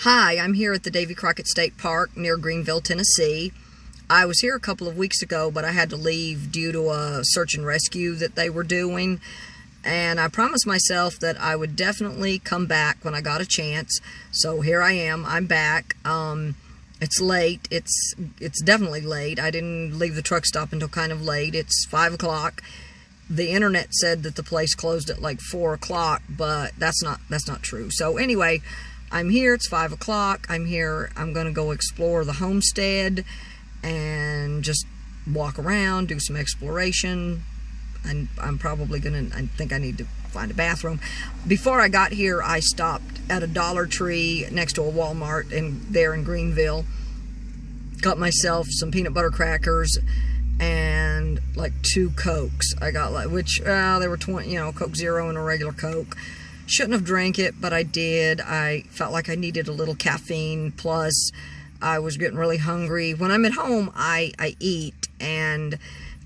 Hi, I'm here at the Davy Crocket State Park near Greenville, Tennessee. I was here a couple of weeks ago, but I had to leave due to a search and rescue that they were doing. And I promised myself that I would definitely come back when I got a chance. So here I am. I'm back. It's late. It's definitely late. I didn't leave the truck stop until kind of late. It's 5 o'clock. The internet said that the place closed at like 4 o'clock, but that's not true. So anyway, I'm here. It's 5 o'clock. I'm here. I'm going to go explore the homestead and just walk around, do some exploration. And I'm probably going to, I think I need to find a bathroom. Before I got here, I stopped at a Dollar Tree next to a Walmart there in Greenville. Got myself some peanut butter crackers and like 2 Cokes. I got like, they were 20, Coke Zero and a regular Coke. Shouldn't have drank it, but I did. I felt like I needed a little caffeine, plus I was getting really hungry. When I'm at home, I eat, and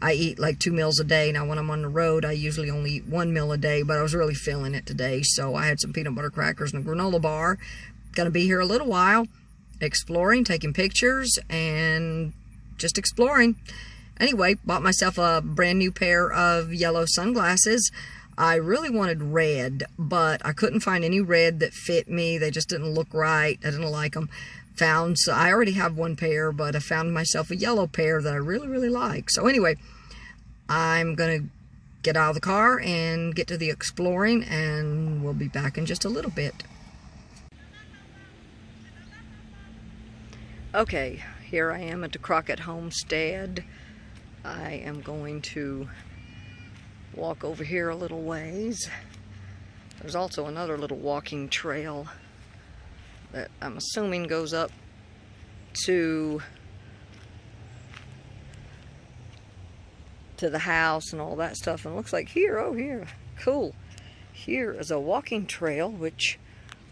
I eat like 2 meals a day. Now, when I'm on the road, I usually only eat 1 meal a day, but I was really feeling it today, so I had some peanut butter crackers and a granola bar. Gonna be here a little while, exploring, taking pictures, and just exploring. Anyway, bought myself a brand new pair of yellow sunglasses. I really wanted red, but I couldn't find any red that fit me. They just didn't look right. I didn't like them. So I already have 1 pair, but I found myself a yellow pair that I really, really like. So anyway, I'm going to get out of the car and get to the exploring, and we'll be back in just a little bit. Okay, here I am at the Crocket homestead. I am going to walk over here a little ways. There's also another little walking trail that I'm assuming goes up to the house and all that stuff. And it looks like here, cool. Here is a walking trail, which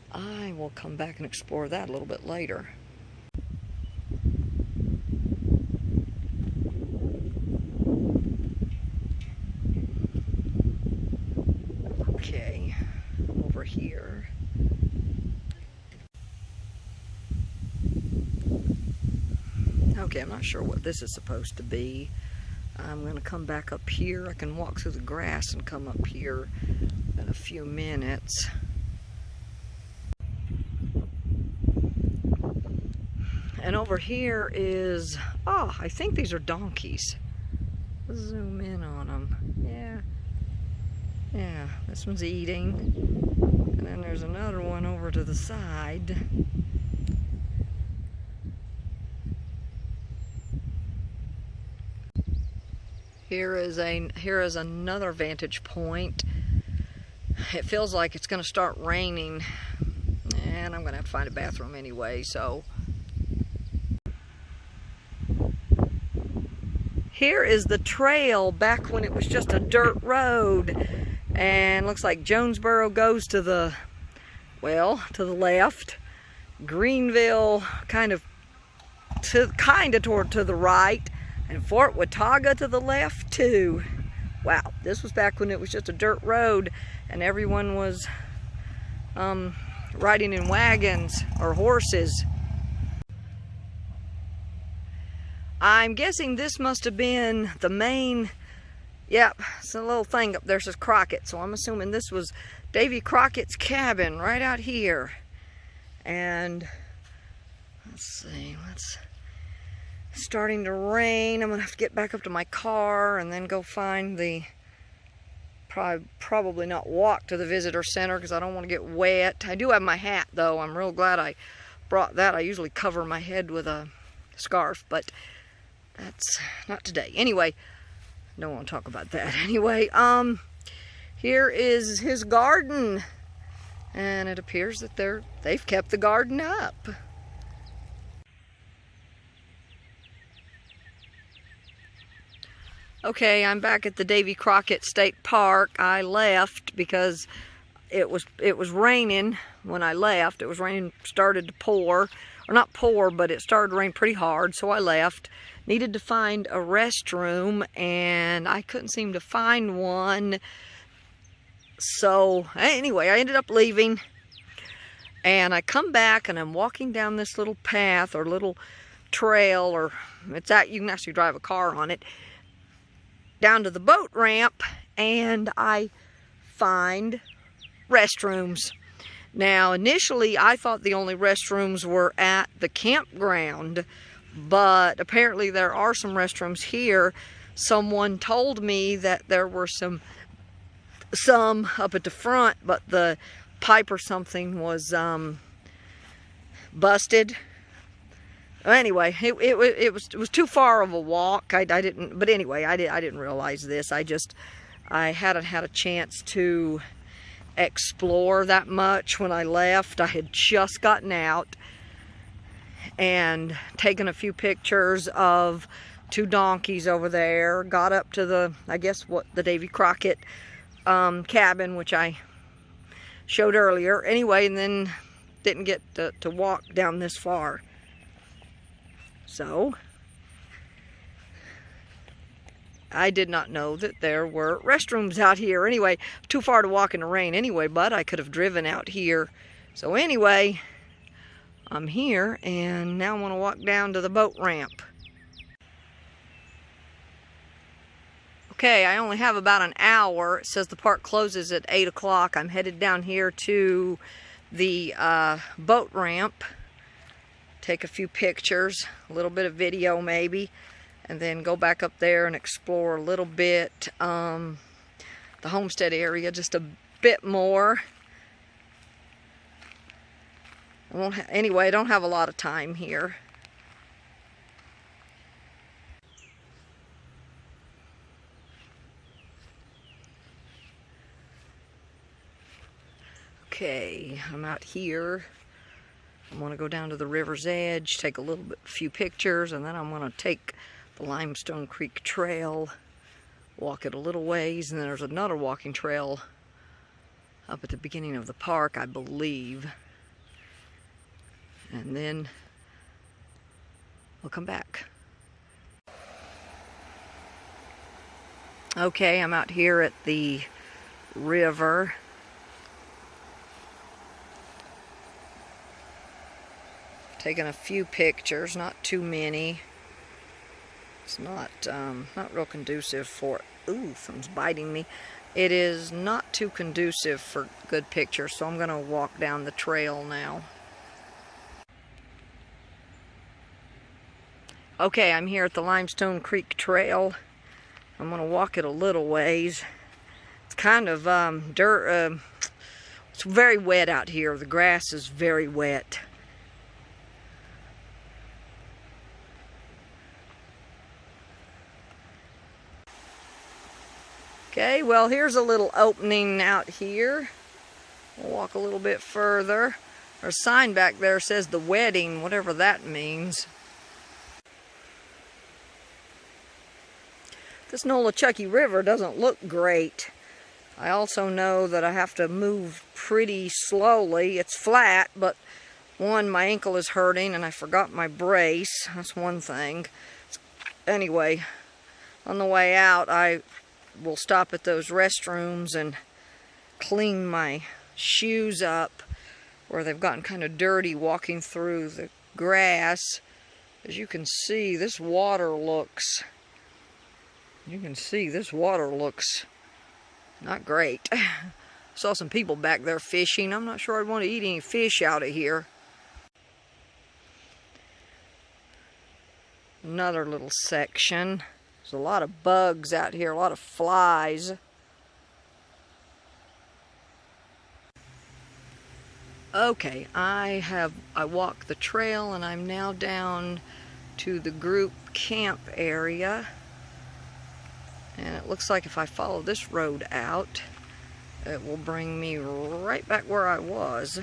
I will come back and explore that a little bit later. Okay, over here. Okay, I'm not sure what this is supposed to be. I'm going to come back up here. I can walk through the grass and come up here in a few minutes. And over here is, I think these are donkeys. Let's zoom in on them. Yeah, this one's eating. And then there's another one over to the side. Here is another vantage point. It feels like it's going to start raining, and I'm going to have to find a bathroom anyway, so. Here is the trail back when it was just a dirt road, and looks like Jonesboro goes to the left, Greenville kind of toward to the right, and Fort Watauga to the left too. Wow, this was back when it was just a dirt road and everyone was riding in wagons or horses. I'm guessing this must have been the main, yep, it's a little thing up there says Crocket, so I'm assuming this was Davy Crocket's cabin right out here. And let's see, it's starting to rain. I'm gonna have to get back up to my car and then go find probably not walk to the visitor center because I don't want to get wet. I do have my hat though. I'm real glad I brought that. I usually cover my head with a scarf, but that's not today. Anyway, don't want to talk about that. Anyway, here is his garden, and it appears that they've kept the garden up. Okay, I'm back at the Davy Crocket State Park. I left because it was raining when I left. It was raining, started to pour, or not pour, but it started to rain pretty hard, so I left. Needed to find a restroom, and I couldn't seem to find one. So anyway, I ended up leaving. And I come back and I'm walking down this little path or little trail, or it's that you can actually drive a car on it, down to the boat ramp, and I find restrooms. Now, initially, I thought the only restrooms were at the campground, but apparently there are some restrooms here. Someone told me that there were some up at the front, but the pipe or something was busted. Anyway, it was too far of a walk. I didn't, but anyway, I didn't realize this. I hadn't had a chance to explore that much when I left. I had just gotten out and taken a few pictures of 2 donkeys over there. Got up to the, I guess what the Davy Crocket cabin, which I showed earlier. Anyway, and then didn't get to walk down this far. So I did not know that there were restrooms out here. Anyway, too far to walk in the rain anyway, but I could have driven out here. So anyway, I'm here, and now I want to walk down to the boat ramp. Okay, I only have about an hour. It says the park closes at 8 o'clock. I'm headed down here to the boat ramp. Take a few pictures, a little bit of video maybe, and then go back up there and explore a little bit the homestead area just a bit more. Anyway, I don't have a lot of time here. Okay, I'm out here. I'm going to go down to the river's edge, take a few pictures, and then I'm going to take the Limestone Creek Trail, walk it a little ways, and then there's another walking trail up at the beginning of the park, I believe. And then we'll come back. Okay, I'm out here at the river. Taking a few pictures, not too many. It's not real conducive for, ooh, something's biting me. It is not too conducive for good pictures, so I'm gonna walk down the trail now. Okay, I'm here at the Limestone Creek Trail. I'm gonna walk it a little ways. It's kind of dirt, it's very wet out here. The grass is very wet. Okay, well, here's a little opening out here. We'll walk a little bit further. There's a sign back there says the wedding, whatever that means. This Nolichucky River doesn't look great. I also know that I have to move pretty slowly. It's flat, but one, my ankle is hurting and I forgot my brace. That's one thing. Anyway, on the way out, I will stop at those restrooms and clean my shoes up where they've gotten kind of dirty walking through the grass. As you can see, this water looks not great. Saw some people back there fishing. I'm not sure I'd want to eat any fish out of here. Another little section. There's a lot of bugs out here, a lot of flies. Okay, I walked the trail and I'm now down to the group camp area. And it looks like if I follow this road out, it will bring me right back where I was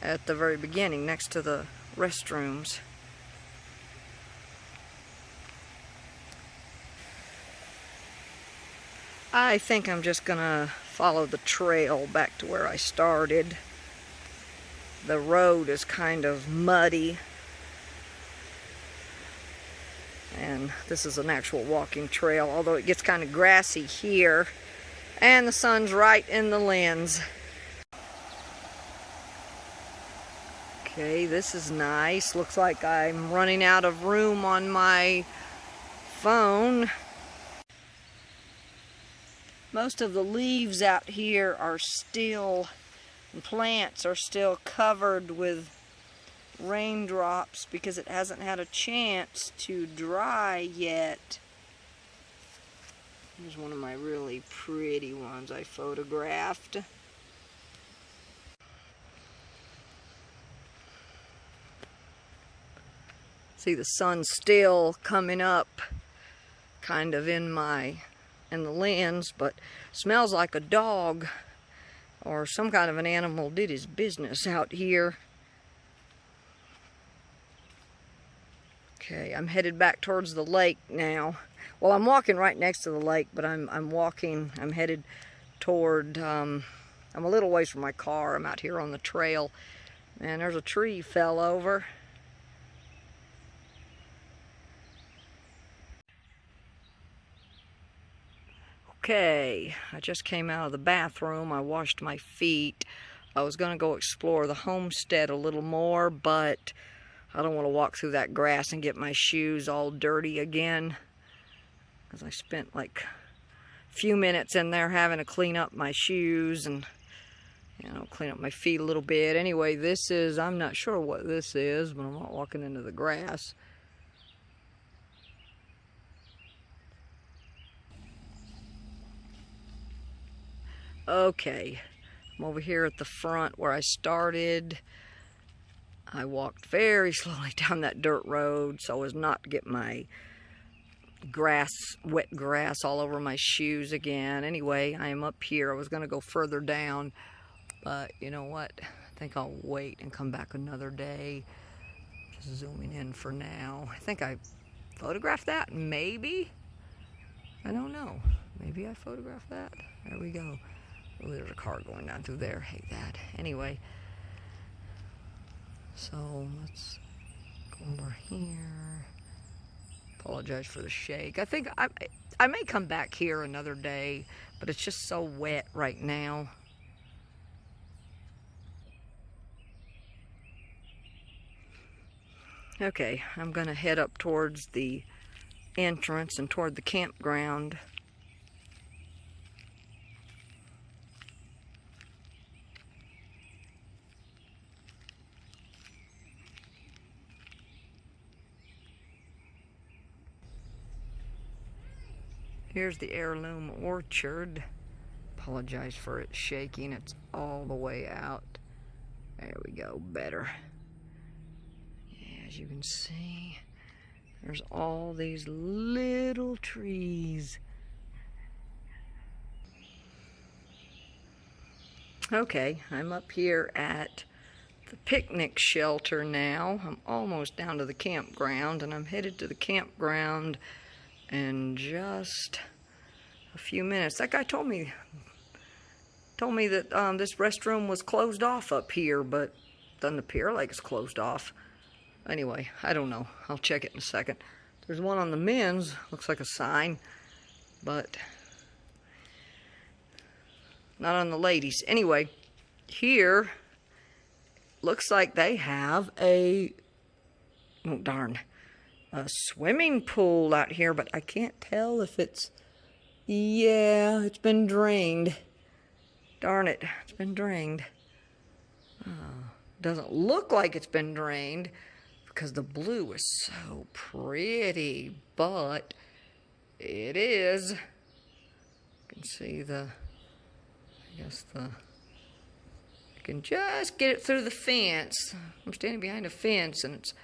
at the very beginning, next to the restrooms. I think I'm just gonna follow the trail back to where I started. The road is kind of muddy, and this is an actual walking trail, although it gets kind of grassy here, and the sun's right in the lens. Okay, this is nice. Looks like I'm running out of room on my phone. Most of the leaves out here are still, and plants are still covered with raindrops because it hasn't had a chance to dry yet. Here's one of my really pretty ones I photographed. See, the sun's still coming up kind of in the lens, but smells like a dog or some kind of an animal did his business out here. Okay, I'm headed back towards the lake now. Well, I'm walking right next to the lake, but I'm headed toward, I'm a little ways from my car. I'm out here on the trail, and there's a tree fell over. Okay, I just came out of the bathroom. I washed my feet. I was going to go explore the homestead a little more, but I don't want to walk through that grass and get my shoes all dirty again, because I spent like a few minutes in there having to clean up my shoes and, you know, clean up my feet a little bit. Anyway, this is, I'm not sure what this is, but I'm not walking into the grass. Okay, I'm over here at the front where I started. I walked very slowly down that dirt road so as not to get my wet grass all over my shoes again. Anyway, I am up here. I was going to go further down, but you know what? I think I'll wait and come back another day. Just zooming in for now. I think I photographed that, maybe? I don't know. Maybe I photographed that. There we go. Oh, there's a car going down through there. Hate that. Anyway, so let's go over here. Apologize for the shake. I think I may come back here another day, but it's just so wet right now. Okay, I'm gonna head up towards the entrance and toward the campground. Here's the heirloom orchard. Apologize for it shaking. It's all the way out. There we go. Better. Yeah, as you can see, there's all these little trees. Okay, I'm up here at the picnic shelter now. I'm almost down to the campground, and I'm headed to the campground in just a few minutes. That guy told me that this restroom was closed off up here, but doesn't appear like it's closed off. Anyway, I don't know. I'll check it in a second. There's one on the men's, looks like a sign, but not on the ladies. Anyway, here looks like they have a, oh darn, a swimming pool out here, but I can't tell if it's, yeah, it's been drained. Darn it, it's been drained. Doesn't look like it's been drained because the blue is so pretty, but it is. You can see the, I guess you can just get it through the fence. I'm standing behind a fence and it's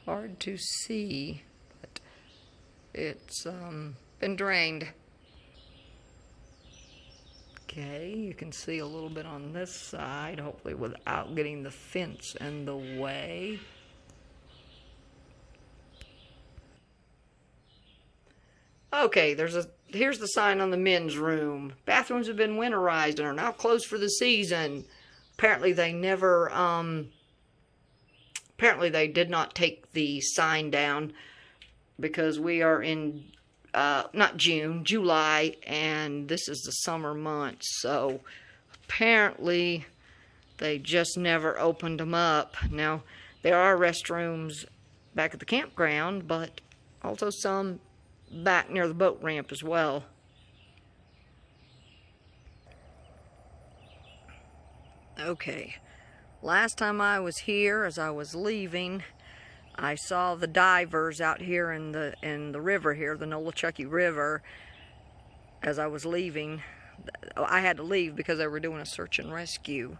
hard to see, but it's been drained. Okay, you can see a little bit on this side, hopefully without getting the fence in the way. Okay, here's the sign on the men's room. Bathrooms have been winterized and are now closed for the season. Apparently they never, apparently they did not take the sign down because we are in, not June, July, and this is the summer months. So apparently they just never opened them up. Now, There are restrooms back at the campground, but also some back near the boat ramp as well. Okay, last time I was here, as I was leaving, I saw the divers out here in the river here, the Nolichucky River. As I was leaving, I had to leave because they were doing a search and rescue.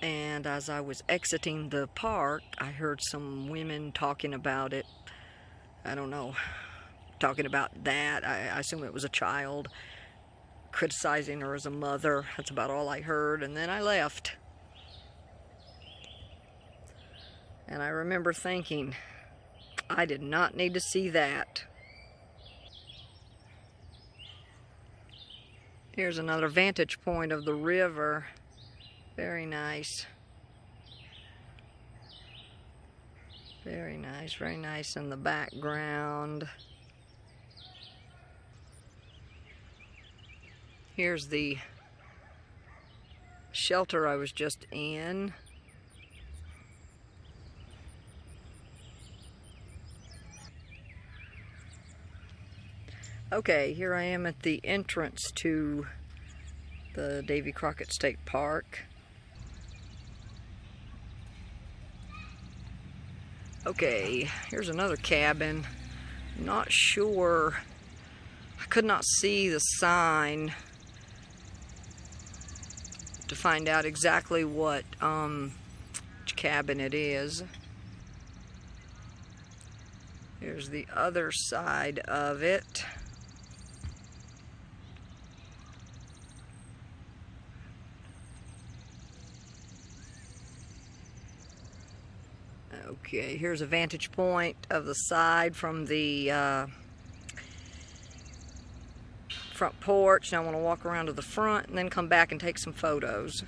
And as I was exiting the park, I heard some women talking about it. I don't know, talking about that. I assume it was a child, criticizing her as a mother. That's about all I heard, and then I left. And I remember thinking, I did not need to see that. Here's another vantage point of the river. Very nice. Very nice, very nice in the background. Here's the shelter I was just in. Okay, here I am at the entrance to the Davy Crocket State Park. Okay, here's another cabin. Not sure, I could not see the sign to find out exactly what which cabin it is. Here's the other side of it. Okay, here's a vantage point of the side from the front porch. Now I want to walk around to the front and then come back and take some photos.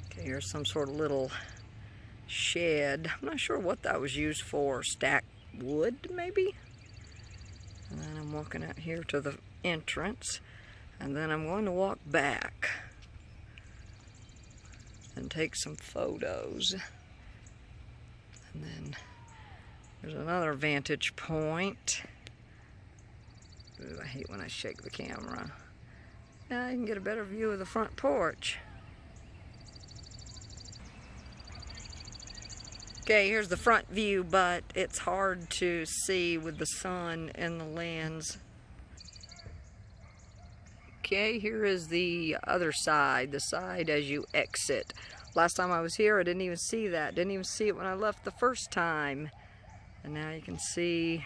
Okay, here's some sort of little shed. I'm not sure what that was used for. Stacked wood, maybe? And then I'm walking out here to the entrance, and then I'm going to walk back and take some photos. And then there's another vantage point. Ooh, I hate when I shake the camera. Now I can get a better view of the front porch. Okay, here's the front view, but it's hard to see with the sun in the lens. Okay, here is the other side, the side as you exit. Last time I was here, I didn't even see that. Didn't even see it when I left the first time. And now you can see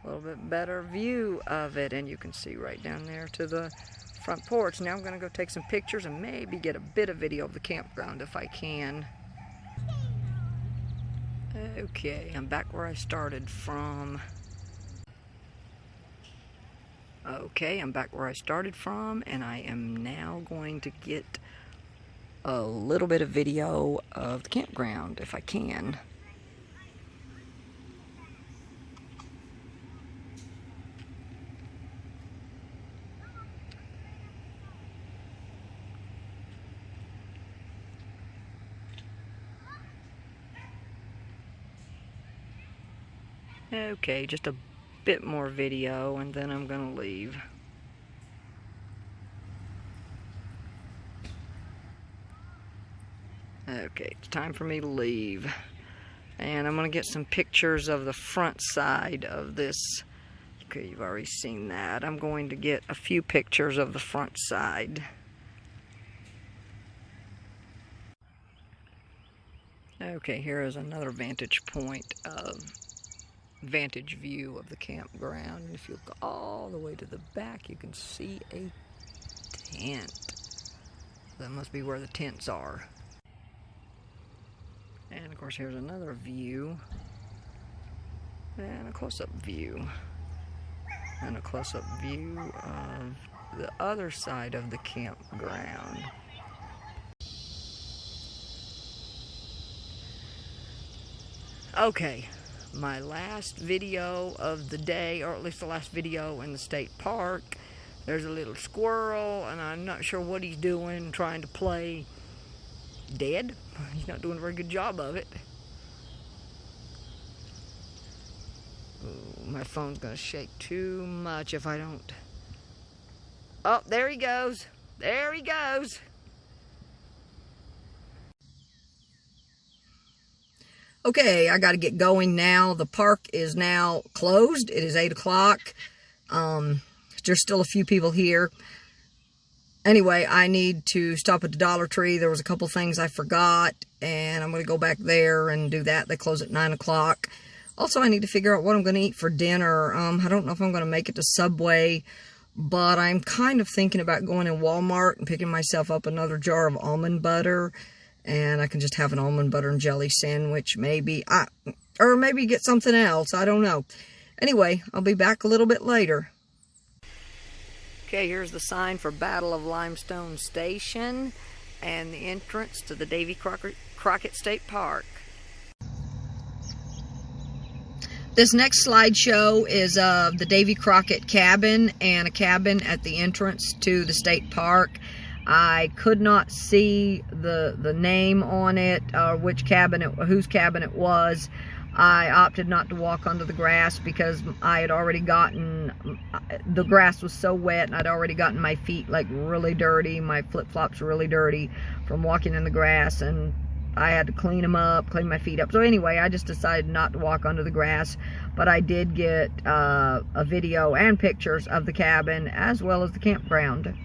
a little bit better view of it, and you can see right down there to the front porch. Now I'm going to go take some pictures and maybe get a bit of video of the campground if I can. Okay, I'm back where I started from. Okay, I'm back where I started from, and I am now going to get a little bit of video of the campground if I can. Okay, just a bit more video and then I'm gonna leave. Okay, it's time for me to leave. And I'm gonna get some pictures of the front side of this. Okay, you've already seen that. I'm going to get a few pictures of the front side. Okay, here is another vantage point of vantage view of the campground. And if you look all the way to the back, you can see a tent. That must be where the tents are. And of course, here's another view. And a close-up view. And a close-up view of the other side of the campground. Okay, my last video of the day, or at least the last video in the state park. There's a little squirrel, and I'm not sure what he's doing, trying to play dead. He's not doing a very good job of it. Ooh, my phone's gonna shake too much if I don't. Oh, there he goes. There he goes. Okay, I got to get going now. The park is now closed. It is 8 o'clock. There's still a few people here. Anyway, I need to stop at the Dollar Tree. There was a couple things I forgot, and I'm going to go back there and do that. They close at 9 o'clock. Also, I need to figure out what I'm going to eat for dinner. I don't know if I'm going to make it to Subway, but I'm kind of thinking about going in Walmart and picking myself up another jar of almond butter. And I can just have an almond butter and jelly sandwich, maybe. Or maybe get something else. I don't know. Anyway, I'll be back a little bit later. Okay, here's the sign for Battle of Limestone Station and the entrance to the Davy Crocket State Park. This next slideshow is of the Davy Crocket cabin and a cabin at the entrance to the state park. I could not see the name on it, or whose cabin it was. I opted not to walk onto the grass because I had already gotten, the grass was so wet and I'd already gotten my feet like really dirty. My flip-flops were really dirty from walking in the grass, and I had to clean them up, clean my feet up. So anyway, I just decided not to walk onto the grass, but I did get a video and pictures of the cabin as well as the campground.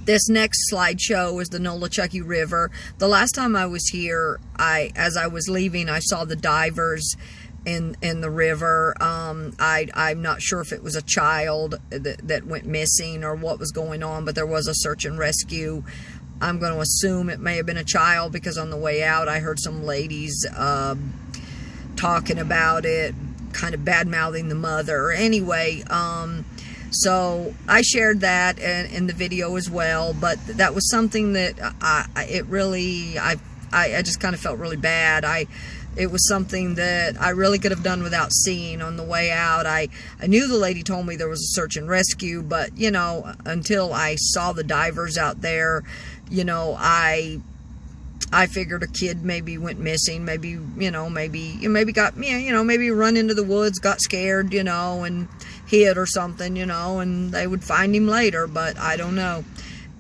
This next slideshow is the Nolichucky River. The last time I was here, as I was leaving, I saw the divers in the river. I'm not sure if it was a child that went missing or what was going on, but there was a search and rescue. I'm going to assume it may have been a child because on the way out I heard some ladies talking about it, kind of bad-mouthing the mother. Anyway, so I shared that in the video as well, but that was something that I just kind of felt really bad. It was something that I really could have done without seeing on the way out. I knew the lady told me there was a search and rescue, but, you know, until I saw the divers out there, you know, I figured a kid maybe went missing, maybe got, maybe run into the woods, got scared, you know, and hid or something, you know, and they would find him later, but I don't know.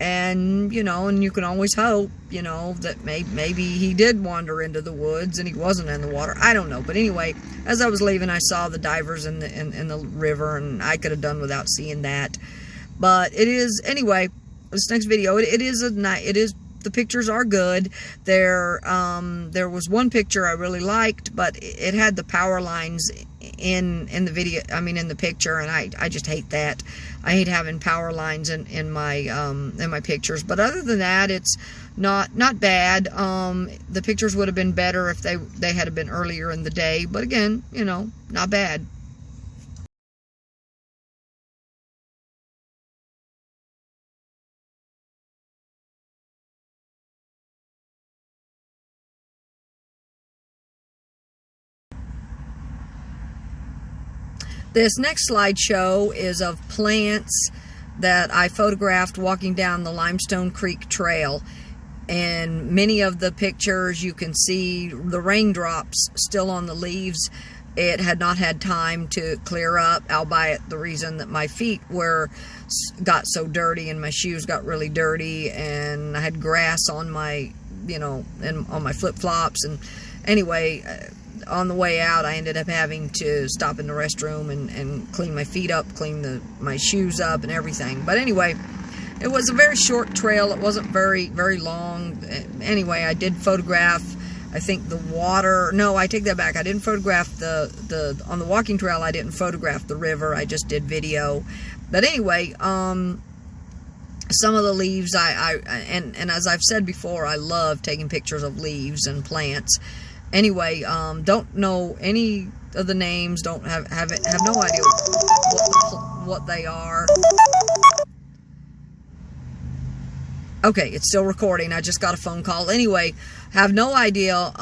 And, you know, and you can always hope, you know, that maybe he did wander into the woods and he wasn't in the water. I don't know. But anyway, as I was leaving, I saw the divers in the river, and I could have done without seeing that. But it is, anyway, this next video, the pictures are good. There was one picture I really liked, but it had the power lines in the video, in the picture, and I just hate that. I hate having power lines in my pictures. But other than that, it's not bad. The pictures would have been better if they had been earlier in the day, but again, you know, not bad. This next slideshow is of plants that I photographed walking down the Limestone Creek Trail. And many of the pictures you can see the raindrops still on the leaves. It had not had time to clear up, albeit the reason that my feet got so dirty and my shoes got really dirty, and I had grass on my, and on my flip-flops. And anyway, on the way out, I ended up having to stop in the restroom and clean my feet up, clean my shoes up and everything. But anyway, it was a very short trail. It wasn't very long. Anyway, I did photograph, I think, the water. No, I take that back. I didn't photograph on the walking trail. I didn't photograph the river. I just did video. But anyway, some of the leaves, and as I've said before, I love taking pictures of leaves and plants. Anyway, don't know any of the names. Don't have no idea what they are. Okay, it's still recording. I just got a phone call. Anyway, have no idea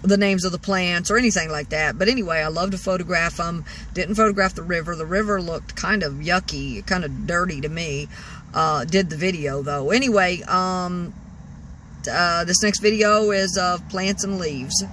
the names of the plants or anything like that. But anyway, I love to photograph them. Didn't photograph the river. The river looked kind of yucky, kind of dirty to me. Did the video, though. Anyway, this next video is of plants and leaves.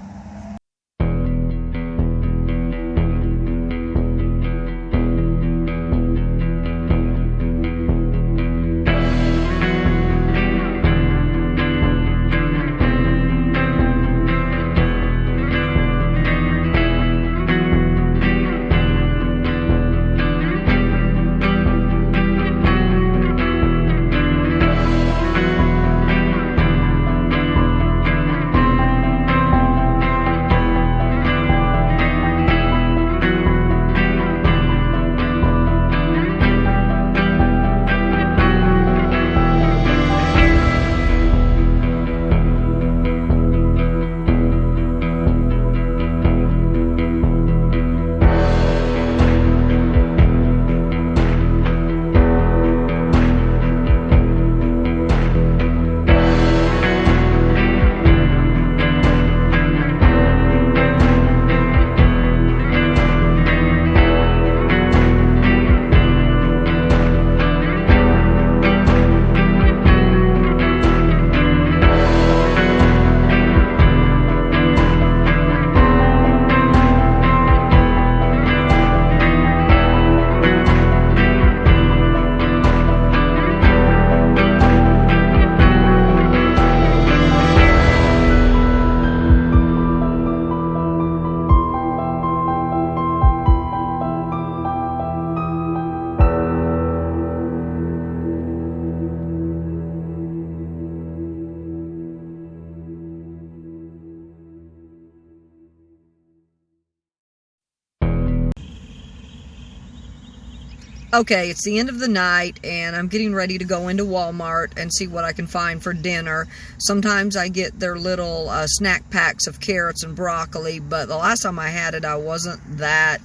Okay, it's the end of the night, and I'm getting ready to go into Walmart and see what I can find for dinner. Sometimes I get their little snack packs of carrots and broccoli, but the last time I had it, I wasn't that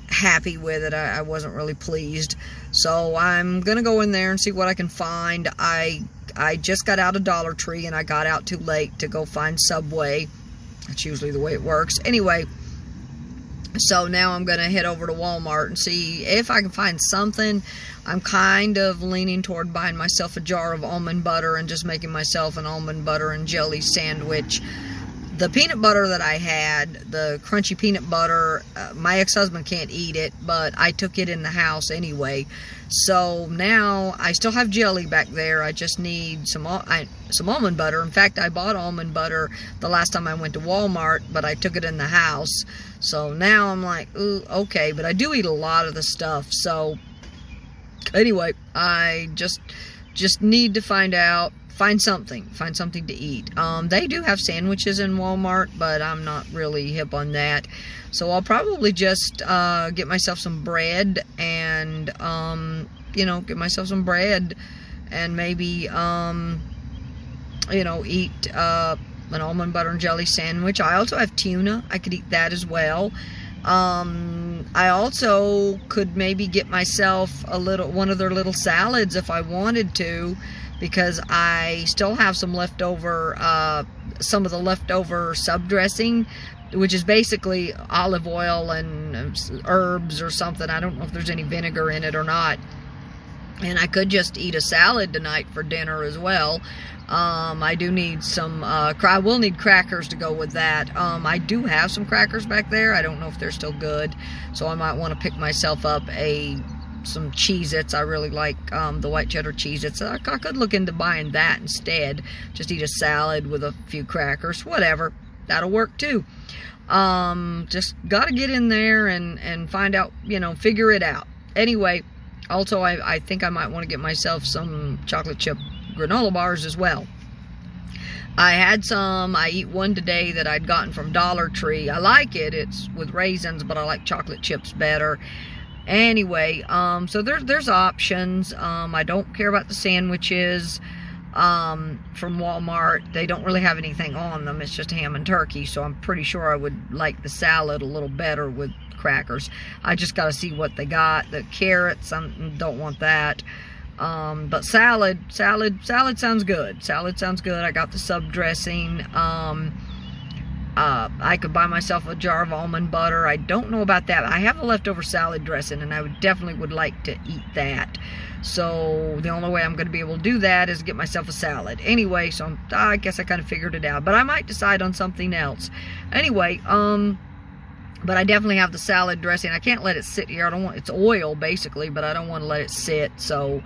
happy with it. I wasn't really pleased. So I'm going to go in there and see what I can find. I just got out of Dollar Tree, and I got out too late to go find Subway. That's usually the way it works. Anyway, so now I'm going to head over to Walmart and see if I can find something. I'm kind of leaning toward buying myself a jar of almond butter and just making myself an almond butter and jelly sandwich. The peanut butter that I had, the crunchy peanut butter, my ex-husband can't eat it, but I took it in the house anyway. So now I still have jelly back there. I just need some almond butter. In fact, I bought almond butter the last time I went to Walmart, but I took it in the house. So now I'm like, ooh, okay, but I do eat a lot of the stuff. So anyway, I just need to find something to eat. They do have sandwiches in Walmart, but I'm not really hip on that. So I'll probably just get myself some bread and, get myself some bread and maybe, eat an almond butter and jelly sandwich. I also have tuna. I could eat that as well. I also could maybe get myself one of their little salads if I wanted to, because I still have some of the leftover sub dressing, which is basically olive oil and herbs or something. I don't know if there's any vinegar in it or not. And I could just eat a salad tonight for dinner as well. I do need I will need crackers to go with that. I do have some crackers back there. I don't know if they're still good, so I might want to pick myself up some Cheez-Its. I really like the white cheddar Cheez-Its. I could look into buying that instead. Just eat a salad with a few crackers, whatever. that'll work too. Just gotta get in there and find out, you know, figure it out. Anyway, also I think I might want to get myself some chocolate chip granola bars as well. I had some. I eat one today that I'd gotten from Dollar Tree. I like it. It's with raisins, but I like chocolate chips better. Anyway, so there's options. I don't care about the sandwiches from Walmart. They don't really have anything on them. It's just ham and turkey, so I'm pretty sure I would like the salad a little better with crackers. I just got to see what they got. The carrots, I don't want that. But salad sounds good. Salad sounds good. I got the sub dressing. I could buy myself a jar of almond butter. I don't know about that. I have a leftover salad dressing, and I definitely would like to eat that. So the only way I'm going to be able to do that is get myself a salad. Anyway, so I guess I kind of figured it out. But I might decide on something else. Anyway, but I definitely have the salad dressing. I can't let it sit here. I don't want, it's oil basically, but I don't want to let it sit. So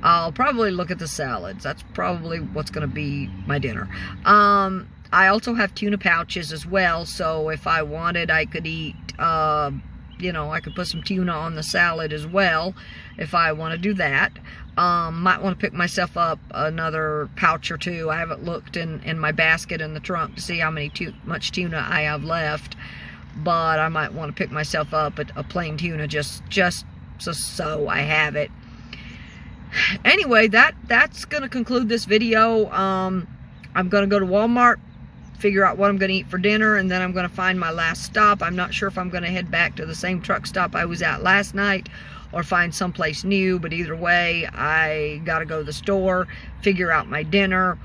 I'll probably look at the salads. That's probably what's going to be my dinner. I also have tuna pouches as well. So if I wanted, I could eat, you know, I could put some tuna on the salad as well if I want to do that. Might want to pick myself up another pouch or two. I haven't looked in my basket in the trunk to see how much tuna I have left. But I might want to pick myself up a plain tuna just so I have it. Anyway, that's going to conclude this video. I'm going to go to Walmart, figure out what I'm going to eat for dinner, and then I'm going to find my last stop. I'm not sure if I'm going to head back to the same truck stop I was at last night or find someplace new, but either way, I got to go to the store, figure out my dinner,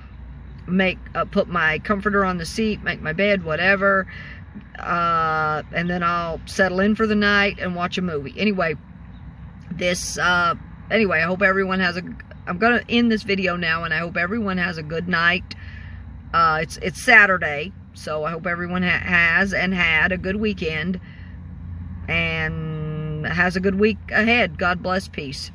put my comforter on the seat, make my bed, whatever. And then I'll settle in for the night and watch a movie. Anyway, anyway, I hope everyone has I'm gonna end this video now, and I hope everyone has a good night. It's Saturday, so I hope everyone has and had a good weekend and has a good week ahead. God bless. Peace.